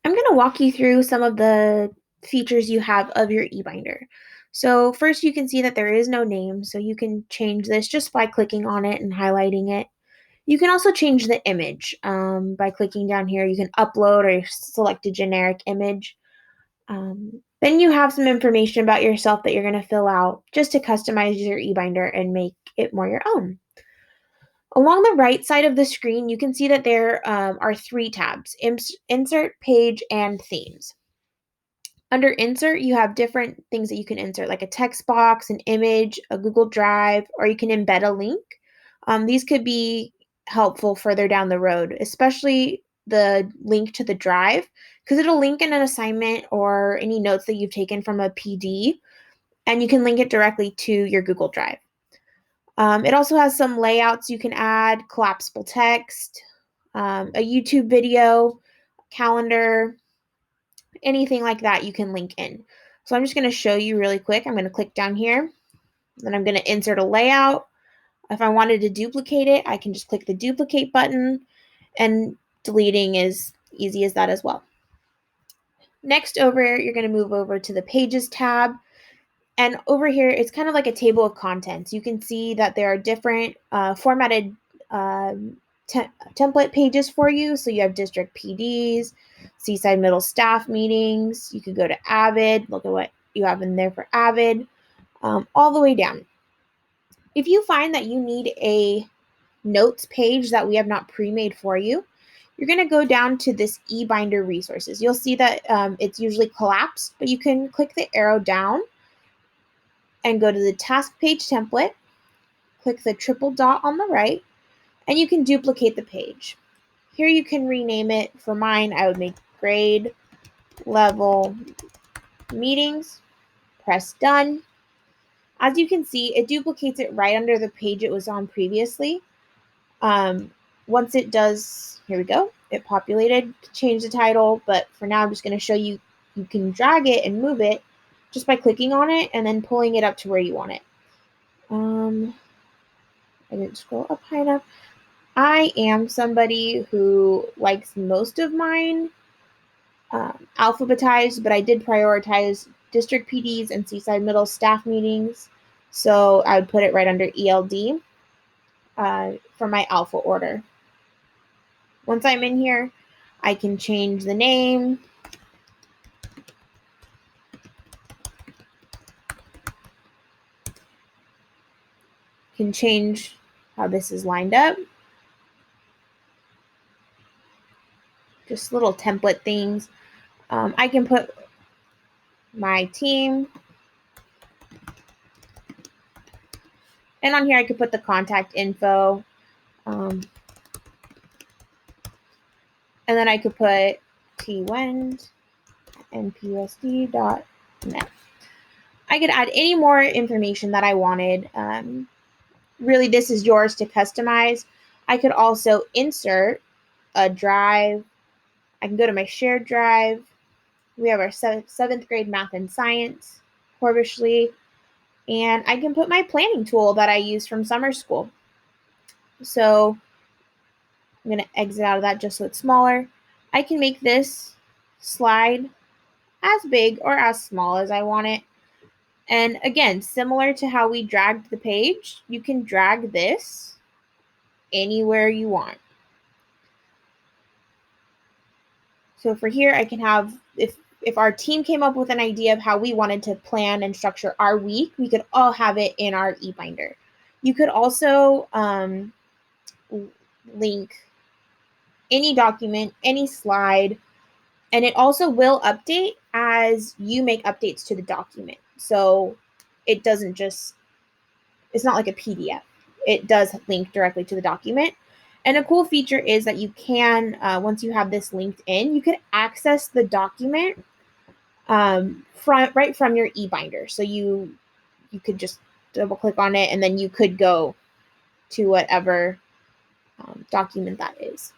I'm going to walk you through some of the features you have of your eBinder. So first you can see that there is no name, so you can change this just by clicking on it and highlighting it. You can also change the image by clicking down here. You can upload or select a generic image. Then you have some information about yourself that you're going to fill out just to customize your eBinder and make it more your own. Along the right side of the screen, you can see that there are three tabs: Insert, Page, and Themes. Under Insert, you have different things that you can insert, like a text box, an image, a Google Drive, or you can embed a link. These could be helpful further down the road, especially the link to the drive, because it'll link in an assignment or any notes that you've taken from a PD, and you can link it directly to your Google Drive. It also has some layouts you can add, collapsible text, a YouTube video, calendar, anything like that you can link in. So I'm just going to show you really quick. I'm going to click down here, then I'm going to insert a layout. If I wanted to duplicate it, I can just click the duplicate button, and deleting is easy as that as well. Next over, you're going to move over to the Pages tab. And over here, it's kind of like a table of contents. You can see that there are different formatted template pages for you. So you have district PDs, Seaside Middle staff meetings. You could go to Avid, look at what you have in there for Avid, all the way down. If you find that you need a notes page that we have not pre-made for you, you're going to go down to this eBinder resources. You'll see that it's usually collapsed, but you can click the arrow down and go to the task page template, click the triple dot on the right, and you can duplicate the page. Here you can rename it. For mine, I would make grade level meetings, press done. As you can see, it duplicates it right under the page it was on previously. Once it does, here we go, it populated to change the title, but for now I'm just going to show you, you can drag it and move it just by clicking on it and then pulling it up to where you want it. I didn't scroll up high enough. I am somebody who likes most of mine alphabetized, but I did prioritize district PDs and Seaside Middle staff meetings, so I would put it right under ELD for my alpha order. Once I'm in here, I can change the name, can change how this is lined up, just little template things. I can put my team, and on here I could put the contact info, and then I could put twend@npusd.net. I could add any more information that I wanted. Really, this is yours to customize. I could also insert a drive. I can go to my shared drive. We have our seventh grade math and science, Corbishley, and I can put my planning tool that I use from summer school. So I'm going to exit out of that just so it's smaller. I can make this slide as big or as small as I want it. And again, similar to how we dragged the page, you can drag this anywhere you want. So for here, I can have, if our team came up with an idea of how we wanted to plan and structure our week, we could all have it in our eBinder. You could also link any document, any slide, and it also will update as you make updates to the document. So it doesn't just, it's not like a PDF. It does link directly to the document. And a cool feature is that you can, once you have this linked in, you can access the document right from your eBinder. So you could just double click on it and then you could go to whatever document that is.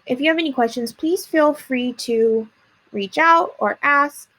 If you have any questions, please feel free to reach out or ask.